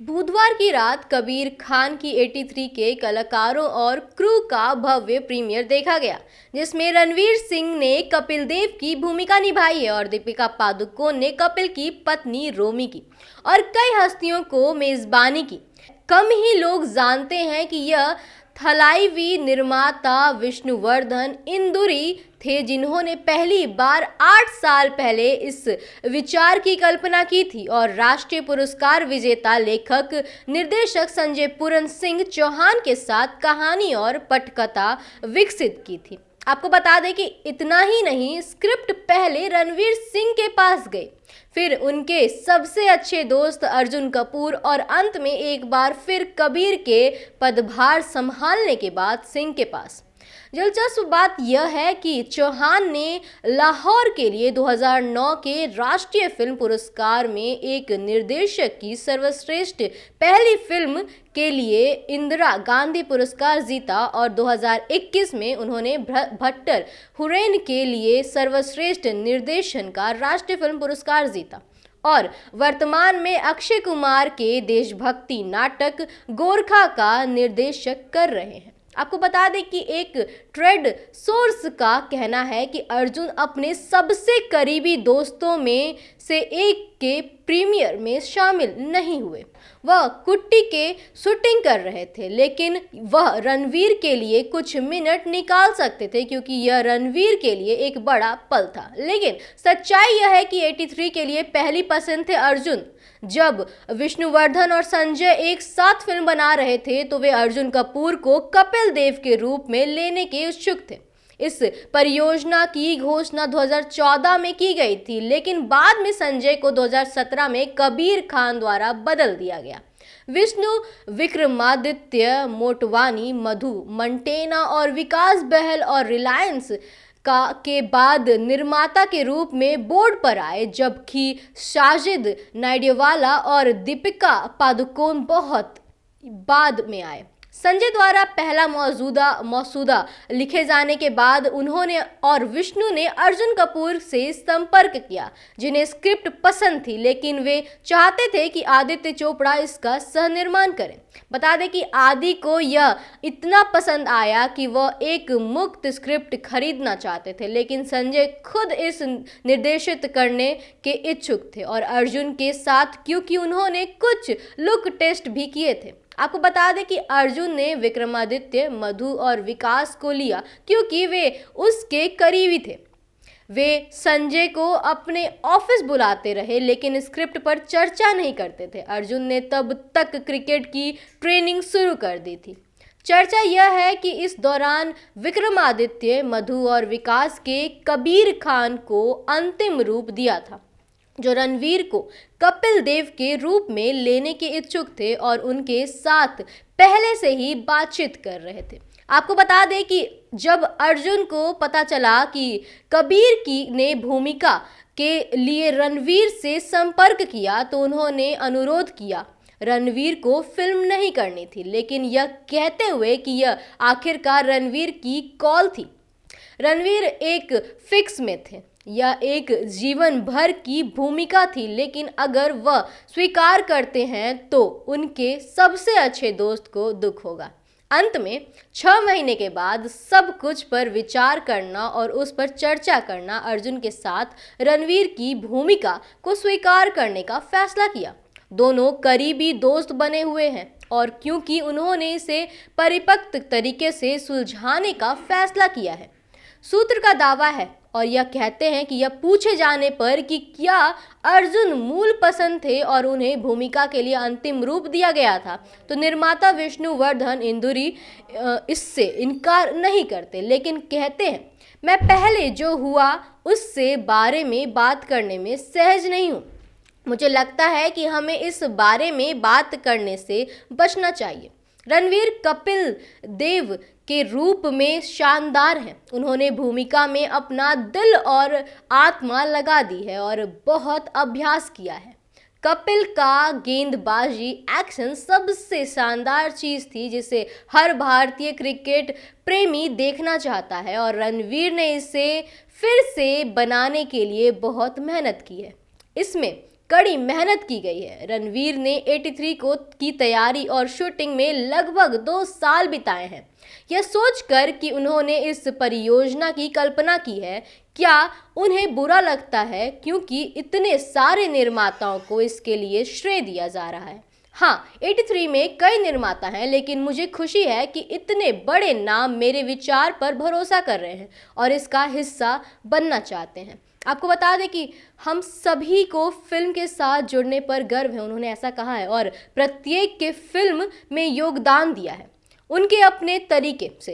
बुधवार की रात कबीर खान की 83 के कलाकारों और क्रू का भव्य प्रीमियर देखा गया, जिसमें रणवीर सिंह ने कपिल देव की भूमिका निभाई है और दीपिका पादुकोण ने कपिल की पत्नी रोमी की और कई हस्तियों को मेजबानी की। कम ही लोग जानते हैं कि यह थलाईवी निर्माता विष्णुवर्धन इंदुरी थे, जिन्होंने पहली बार 8 साल पहले इस विचार की कल्पना की थी और राष्ट्रीय पुरस्कार विजेता लेखक निर्देशक संजय पूरन सिंह चौहान के साथ कहानी और पटकथा विकसित की थी। आपको बता दें कि इतना ही नहीं, स्क्रिप्ट पहले रणवीर सिंह के पास गई, फिर उनके सबसे अच्छे दोस्त अर्जुन कपूर और अंत में एक बार फिर कबीर के पदभार संभालने के बाद सिंह के पास। दिलचस्प बात यह है कि चौहान ने लाहौर के लिए 2009 के राष्ट्रीय फिल्म पुरस्कार में एक निर्देशक की सर्वश्रेष्ठ पहली फिल्म के लिए इंदिरा गांधी पुरस्कार जीता और 2021 में उन्होंने भट्टर हुरैन के लिए सर्वश्रेष्ठ निर्देशन का राष्ट्रीय फिल्म पुरस्कार जीता और वर्तमान में अक्षय कुमार के देशभक्ति नाटक गोरखा का निर्देशक कर रहे हैं। आपको बता दें कि एक ट्रेड सोर्स का कहना है कि अर्जुन अपने सबसे करीबी दोस्तों में से एक के प्रीमियर में शामिल नहीं हुए। वह कुट्टी के शूटिंग कर रहे थे, लेकिन वह रणवीर के लिए कुछ मिनट निकाल सकते थे क्योंकि यह रणवीर के लिए एक बड़ा पल था। लेकिन सच्चाई यह है कि 83 के लिए पहली पसंद थे अर्जुन। जब विष्णुवर्धन और संजय एक साथ फिल्म बना रहे थे तो वे अर्जुन कपूर को कपिल देव के रूप में लेने के इच्छुक थे। इस परियोजना की घोषणा 2014 में की गई थी, लेकिन बाद में संजय को 2017 में कबीर खान द्वारा बदल दिया गया। विष्णु विक्रमादित्य मोटवानी, मधु मंटेना और विकास बहल और रिलायंस के बाद निर्माता के रूप में बोर्ड पर आए, जबकि साजिद नाडियावाला और दीपिका पादुकोण बहुत बाद में आए। संजय द्वारा पहला मसौदा लिखे जाने के बाद उन्होंने और विष्णु ने अर्जुन कपूर से संपर्क किया, जिन्हें स्क्रिप्ट पसंद थी, लेकिन वे चाहते थे कि आदित्य चोपड़ा इसका सह निर्माण करें। बता दें कि आदि को यह इतना पसंद आया कि वह एक मुक्त स्क्रिप्ट खरीदना चाहते थे, लेकिन संजय खुद इस निर्देशित करने के इच्छुक थे और अर्जुन के साथ, क्योंकि उन्होंने कुछ लुक टेस्ट भी किए थे। आपको बता दें कि अर्जुन ने विक्रमादित्य, मधु और विकास को लिया क्योंकि वे उसके करीबी थे। वे संजय को अपने ऑफिस बुलाते रहे, लेकिन स्क्रिप्ट पर चर्चा नहीं करते थे। अर्जुन ने तब तक क्रिकेट की ट्रेनिंग शुरू कर दी थी। चर्चा यह है कि इस दौरान विक्रमादित्य, मधु और विकास के कबीर खान को अंतिम रूप दिया था, जो रणवीर को कपिल देव के रूप में लेने के इच्छुक थे और उनके साथ पहले से ही बातचीत कर रहे थे। आपको बता दें कि जब अर्जुन को पता चला कि कबीर की ने भूमिका के लिए रणवीर से संपर्क किया तो उन्होंने अनुरोध किया। रणवीर को फिल्म नहीं करनी थी, लेकिन यह कहते हुए कि यह आखिरकार रणवीर की कॉल थी। रणवीर एक फिक्स में थे, यह एक जीवन भर की भूमिका थी, लेकिन अगर वह स्वीकार करते हैं तो उनके सबसे अच्छे दोस्त को दुख होगा। अंत में 6 महीने के बाद सब कुछ पर विचार करना और उस पर चर्चा करना, अर्जुन के साथ रणवीर की भूमिका को स्वीकार करने का फैसला किया। दोनों करीबी दोस्त बने हुए हैं और क्योंकि उन्होंने इसे परिपक्व तरीके से सुलझाने का फैसला किया है। सूत्र का दावा है और यह कहते हैं कि यह पूछे जाने पर कि क्या अर्जुन मूल पसंद थे और उन्हें भूमिका के लिए अंतिम रूप दिया गया था, तो निर्माता विष्णुवर्धन इंदुरी इससे इनकार नहीं करते, लेकिन कहते हैं, मैं पहले जो हुआ उससे बारे में बात करने में सहज नहीं हूँ। मुझे लगता है कि हमें इस बारे में बात करने से बचना चाहिए। रणवीर कपिल देव के रूप में शानदार हैं। उन्होंने भूमिका में अपना दिल और आत्मा लगा दी है और बहुत अभ्यास किया है। कपिल का गेंदबाजी एक्शन सबसे शानदार चीज़ थी जिसे हर भारतीय क्रिकेट प्रेमी देखना चाहता है और रणवीर ने इसे फिर से बनाने के लिए बहुत मेहनत की है। इसमें कड़ी मेहनत की गई है। रणवीर ने 83 को की तैयारी और शूटिंग में लगभग 2 साल बिताए हैं। यह सोचकर कि उन्होंने इस परियोजना की कल्पना की है, क्या उन्हें बुरा लगता है क्योंकि इतने सारे निर्माताओं को इसके लिए श्रेय दिया जा रहा है? हाँ, 83 में कई निर्माता हैं, लेकिन मुझे खुशी है कि इतने बड़े नाम मेरे विचार पर भरोसा कर रहे हैं और इसका हिस्सा बनना चाहते हैं। आपको बता दें कि हम सभी को फिल्म के साथ जुड़ने पर गर्व है, उन्होंने ऐसा कहा है, और प्रत्येक के फिल्म में योगदान दिया है उनके अपने तरीके से।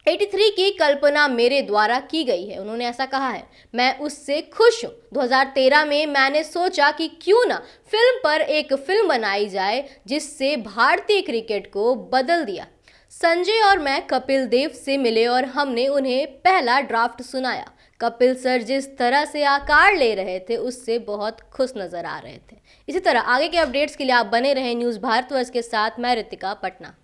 83 की कल्पना मेरे द्वारा की गई है, उन्होंने ऐसा कहा है। मैं उससे खुश हूँ। 2013 में मैंने सोचा कि क्यों ना फिल्म पर एक फिल्म बनाई जाए जिससे भारतीय क्रिकेट को बदल दिया। संजय और मैं कपिल देव से मिले और हमने उन्हें पहला ड्राफ्ट सुनाया। कपिल सर जिस तरह से आकार ले रहे थे उससे बहुत खुश नजर आ रहे थे। इसी तरह आगे के अपडेट्स के लिए आप बने रहें न्यूज़ भारतवर्ष के साथ। मैं रितिका, पटना।